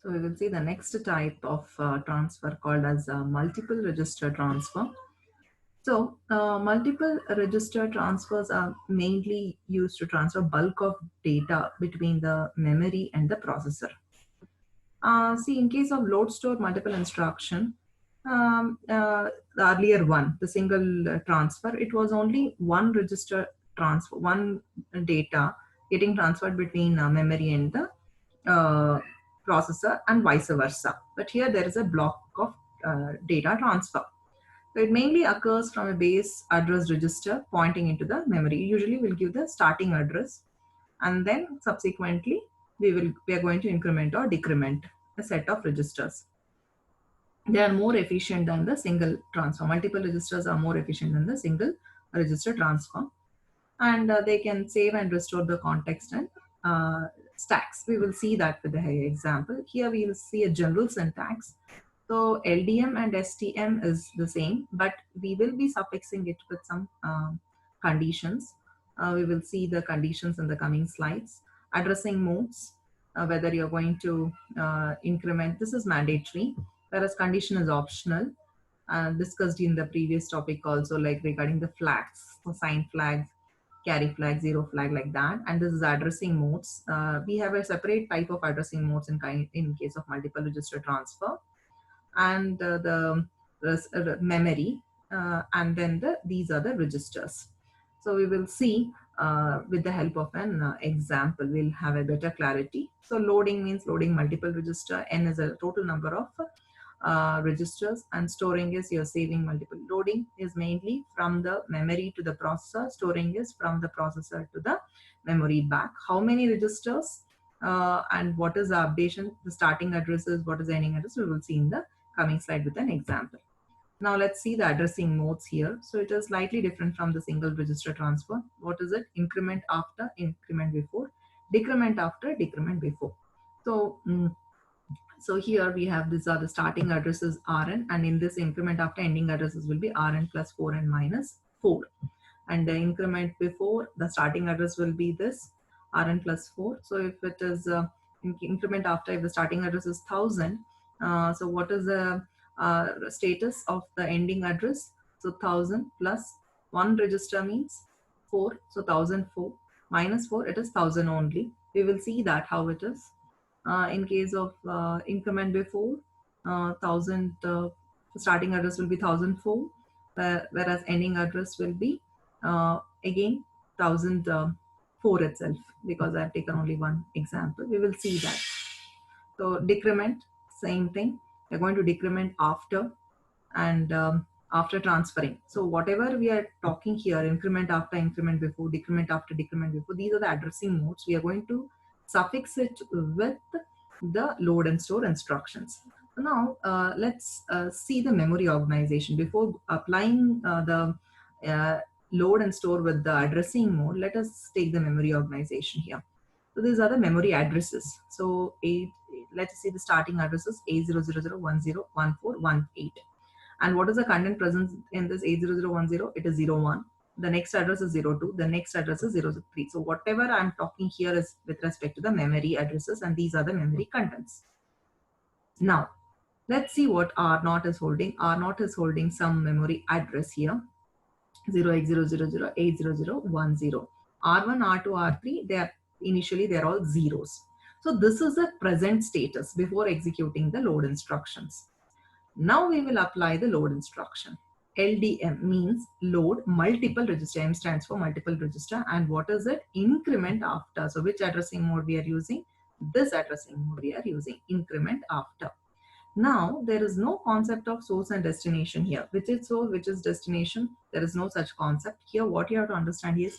So we will see the next type of transfer called as multiple register transfer. So multiple register transfers are mainly used to transfer bulk of data between the memory and the processor. See, in case of load store multiple instruction, the earlier one, the single transfer, it was only one register transfer, one data getting transferred between memory and the uh, processor and vice versa. But here there is a block of data transfer. So it mainly occurs from a base address register pointing into the memory. Usually we'll give the starting address, and then subsequently we are going to increment or decrement a set of registers. They are more efficient than the single transfer. Multiple registers are more efficient than the single register transfer, and they can save and restore the context and stacks. We will see that with the example. Here we will see a general syntax. So LDM and STM is the same, but we will be suffixing it with some conditions. We will see the conditions in the coming slides. Addressing modes, whether you're going to increment, this is mandatory, whereas condition is optional. Discussed in the previous topic also, like regarding the flags, so sign flags, carry flag, zero flag, like that. And this is addressing modes. We have a separate type of addressing modes in case of multiple register transfer, and the memory, and then these are the registers. So we will see with the help of an example, we'll have a better clarity. So loading means loading multiple register. N is a total number of registers, and storing is you're saving multiple. Loading is mainly from the memory to the processor. Storing is from the processor to the memory back. How many registers and what is the updation, the starting addresses, what is the ending address, we will see in the coming slide with an example. Now let's see the addressing modes here. So it is slightly different from the single register transfer. What is it? Increment after, increment before, decrement after, decrement before. So here we have, these are the starting addresses Rn, and in this increment after, ending addresses will be Rn plus 4 and minus 4. And the increment before, the starting address will be this Rn plus 4. So if it is increment after, if the starting address is 1000, so what is the status of the ending address? So 1000 plus 1 register means 4, so 1004 minus 4, it is 1000 only. We will see that how it is. In case of increment before, 1000, starting address will be 1004, whereas ending address will be again 1004 itself, because I've taken only one example. We will see that. So decrement, same thing. We're going to decrement after, and after transferring. So whatever we are talking here, increment after, increment before, decrement after, decrement before, these are the addressing modes. We are going to suffix it with the load and store instructions. So now let's see the memory organization. Before applying the load and store with the addressing mode, let us take the memory organization here. So these are the memory addresses. So let's see the starting addresses A000101418. And what is the content present in this A0010? It is 01. The next address is 02. The next address is 03. So whatever I'm talking here is with respect to the memory addresses, and these are the memory contents. Now, let's see what R0 is holding. R0 is holding some memory address here, 0x000800010. R1, R2, R3, they're all zeros. So this is the present status before executing the load instructions. Now we will apply the load instruction. LDM means load multiple register. M stands for multiple register. And what is it? Increment after. So which addressing mode we are using? This addressing mode we are using, increment after. Now there is no concept of source and destination here. Which is source, which is destination? There is no such concept. Here what you have to understand is,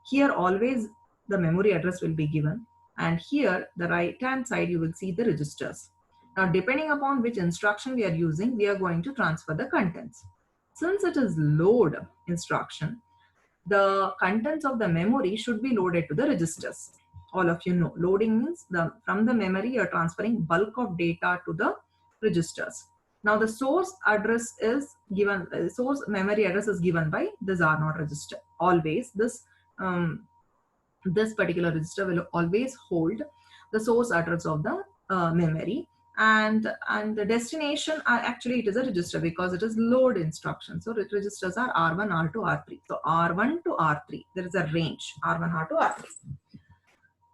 here always the memory address will be given, and here the right hand side you will see the registers. Now depending upon which instruction we are using, we are going to transfer the contents. Since it is load instruction, the contents of the memory should be loaded to the registers. All of you know, loading means from the memory you are transferring bulk of data to the registers. Now the source address is given, source memory address is given by this R0 register. Always this particular register will always hold the source address of the memory, and the destination are actually, it is a register because it is load instruction. So registers are R1, R2, R3. So R1 to R3, there is a range R1, R2, R3.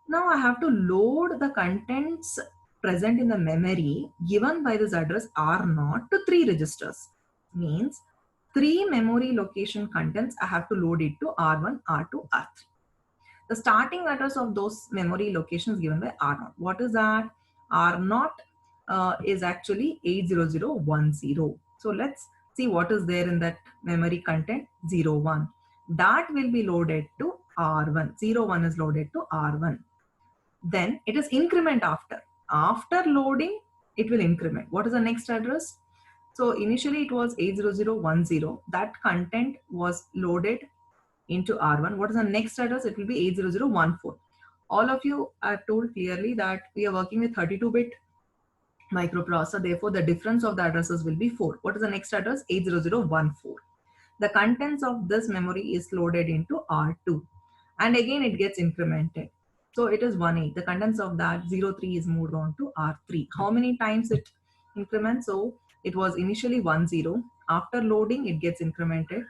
Now I have to load the contents present in the memory given by this address R0 to 3 registers. Means 3 memory location contents I have to load it to R1, R2, R3. The starting address of those memory locations given by R0. What is that? R0 is actually 80010. So let's see what is there in that memory content 01. That will be loaded to R1. 01 is loaded to R1. Then it is increment after. After loading, it will increment. What is the next address? So initially it was 80010. That content was loaded into R1. What is the next address? It will be 80014. All of you are told clearly that we are working with 32-bit microprocessor. Therefore, the difference of the addresses will be 4. What is the next address? 80014. The contents of this memory is loaded into R2. And again, it gets incremented. So it is 18. The contents of that 03 is moved on to R3. How many times it increments? So it was initially 10. After loading, it gets incremented.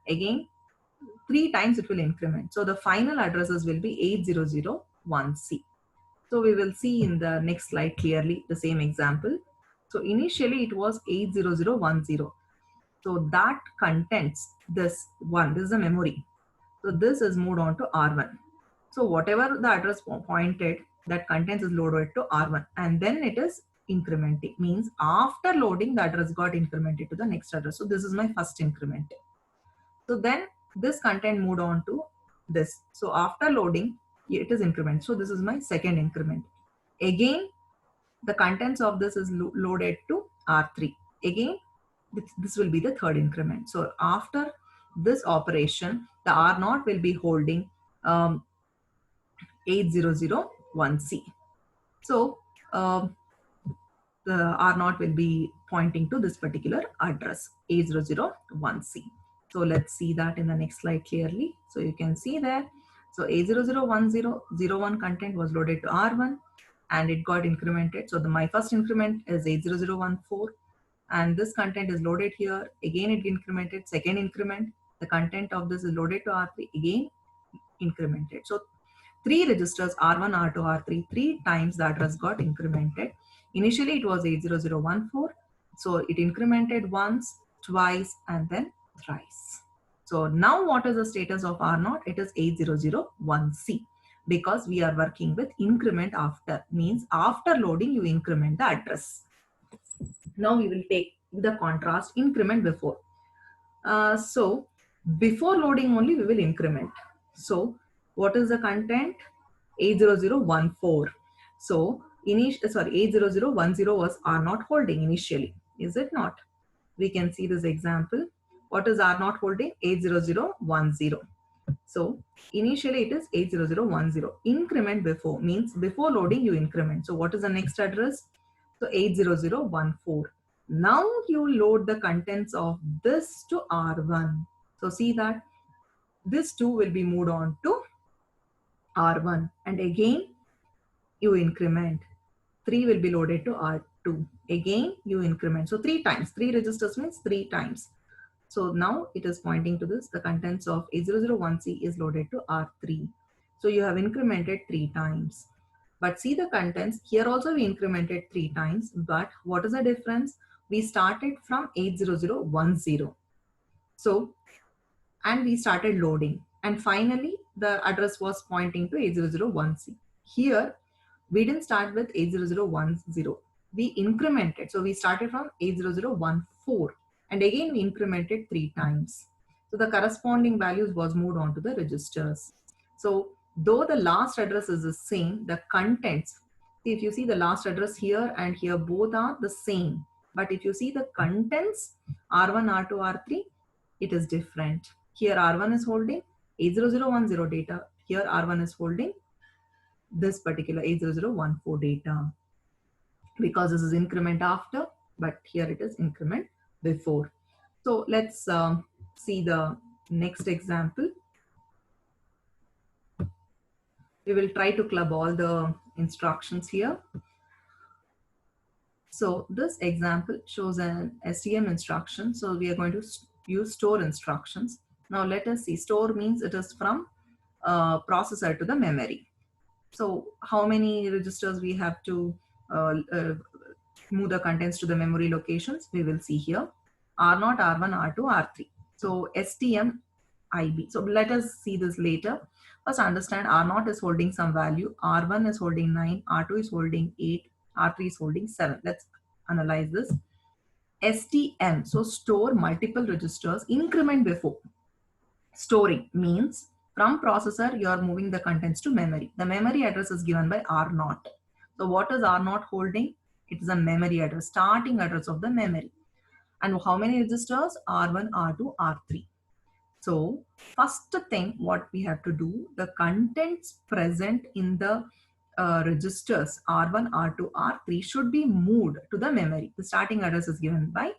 Again, 3 times it will increment. So the final addresses will be 8001C. So we will see in the next slide clearly the same example. So initially it was 80010. So that contents this one. This is the memory. So this is moved on to R1. So whatever the address pointed, that contents is loaded to R1, and then it is incrementing. Means after loading, the address got incremented to the next address. So this is my first increment. So then this content moved on to this. So after loading, it is increment. So this is my second increment. Again, the contents of this is loaded to R3. Again, this will be the third increment. So after this operation, the R0 will be holding 8001C. So the R0 will be pointing to this particular address 8001C. So let's see that in the next slide clearly. So you can see there. So 8001001 content was loaded to R1 and it got incremented. So my first increment is 80014 and this content is loaded here. Again, it incremented. Second increment, the content of this is loaded to R3, again incremented. So 3 registers R1, R2, R3, 3 times the address got incremented. Initially it was 80014. So it incremented once, twice, and then thrice. So now what is the status of R0? It is 8001C because we are working with increment after. Means after loading you increment the address. Now we will take the contrast increment before. So before loading only we will increment. So what is the content? 80014. So 8010 was R0 holding initially, is it not? We can see this example. What is R0 holding? 80010. So initially it is 80010. Increment before means before loading you increment. So what is the next address? So 80014. Now you load the contents of this to R1. So see that this 2 will be moved on to R1 and again you increment. 3 will be loaded to R2. Again you increment. So 3 times. 3 registers means 3 times. So now it is pointing to this. The contents of 8001C is loaded to R3. So you have incremented 3 times. But see the contents. Here also we incremented 3 times. But what is the difference? We started from 80010. So, and we started loading. And finally, the address was pointing to 8001C. Here, we didn't start with 80010. We incremented. So we started from 80014. And again, we incremented 3 times. So the corresponding values was moved on to the registers. So though the last address is the same, the contents, see if you see the last address here and here, both are the same. But if you see the contents, R1, R2, R3, it is different. Here R1 is holding 80010 data. Here R1 is holding this particular 80014 data. Because this is increment after, but here it is increment before. So let's see the next example. We will try to club all the instructions here. So this example shows an STM instruction. So we are going to use store instructions. Now let us see. Store means it is from processor to the memory. So how many registers we have to move the contents to the memory locations? We will see here. R0, R1, R2, R3. So STM IB. So let us see this later. First understand R0 is holding some value, R1 is holding 9, R2 is holding 8, R3 is holding 7. Let's analyze this. STM, so store multiple registers, increment before. Storing means from processor you are moving the contents to memory. The memory address is given by R0. So what is R0 holding? It is a memory address, starting address of the memory. And how many registers? R1, R2, R3. So first thing what we have to do, the contents present in the registers R1, R2, R3 should be moved to the memory. The starting address is given by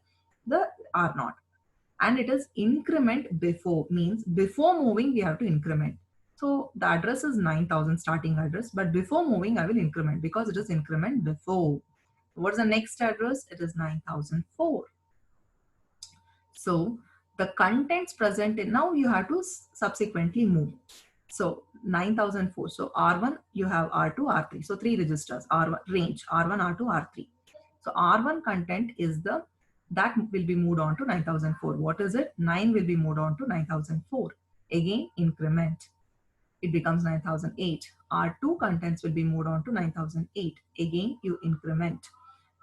the R0. And it is increment before, means before moving we have to increment. So the address is 9000 starting address, but before moving I will increment because it is increment before. What is the next address? It is 9004. So the contents present in, now you have to subsequently move. So 9004. So R1 you have R2, R3. So 3 registers, R1 range, R1, R2, R3. So R1 content is the, that will be moved on to 9004. What is it? 9 will be moved on to 9004. Again increment. It becomes 9008. R2 contents will be moved on to 9008. Again you increment.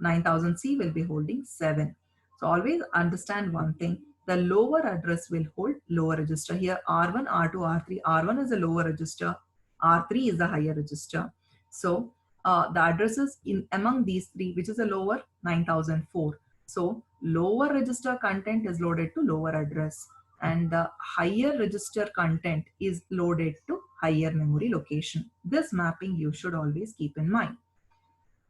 9000C will be holding 7. So always understand one thing. The lower address will hold lower register. Here R1, R2, R3. R1 is a lower register. R3 is the higher register. So the addresses in among these three, which is a lower, 9004. So lower register content is loaded to lower address, and the higher register content is loaded to higher memory location. This mapping you should always keep in mind.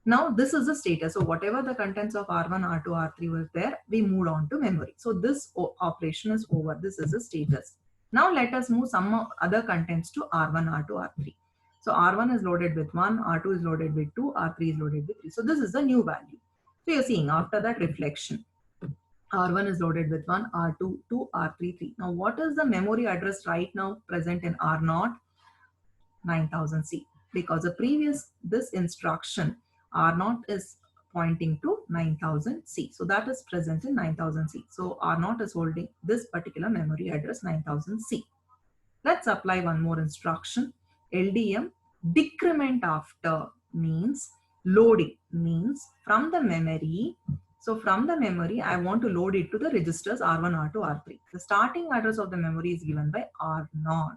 Now this is the status. So whatever the contents of R1, R2, R3 was there, we moved on to memory. So this operation is over. This is the status. Now let us move some other contents to R1, R2, R3. So R1 is loaded with 1, R2 is loaded with 2, R3 is loaded with 3. So this is the new value. So you're seeing after that reflection. R1 is loaded with 1, R2, 2, R3, 3. Now what is the memory address right now present in R0? 9000C. Because the previous, this instruction R0 is pointing to 9000C. So that is present in 9000C. So R0 is holding this particular memory address 9000C. Let's apply one more instruction. LDM decrement after means loading, means from the memory. So from the memory, I want to load it to the registers R1, R2, R3. The starting address of the memory is given by R0.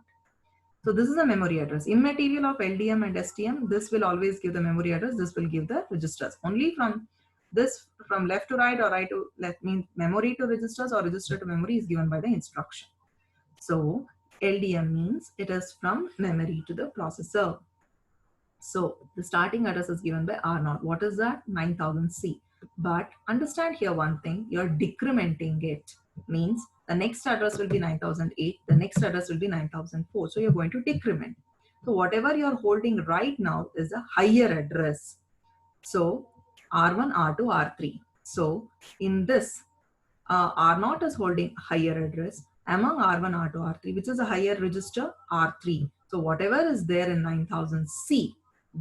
So this is the memory address. Immaterial of LDM and STM, this will always give the memory address, this will give the registers. Only from this, from left to right or right to left, means memory to registers or register to memory is given by the instruction. So LDM means it is from memory to the processor. So the starting address is given by R0. What is that? 9000C. But understand here one thing, you're decrementing it. Means the next address will be 9008, the next address will be 9004. So you're going to decrement. So whatever you're holding right now is a higher address. So R1, R2, R3. So in this, R0 is holding higher address among R1, R2, R3, which is a higher register, R3. So whatever is there in 9000C,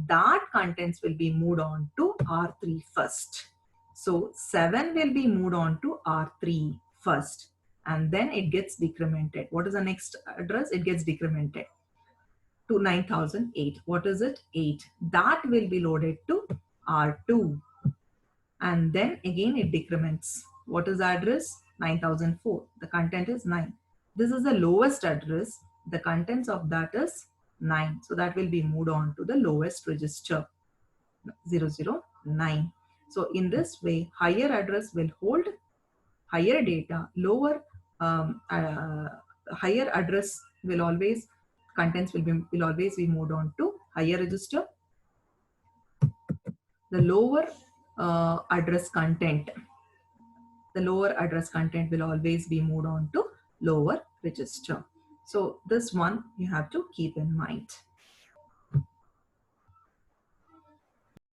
that contents will be moved on to R3 first. So 7 will be moved on to R3 first, and then it gets decremented. What is the next address? It gets decremented to 9008. What is it? 8. That will be loaded to R2, and then again it decrements. What is the address? 9004. The content is 9. This is the lowest address. The contents of that is 9. So that will be moved on to the lowest register, 009. So in this way, higher address will hold higher data, lower higher address will always, contents will always be moved on to higher register. The lower address content, the lower address content will always be moved on to lower register. So this one you have to keep in mind.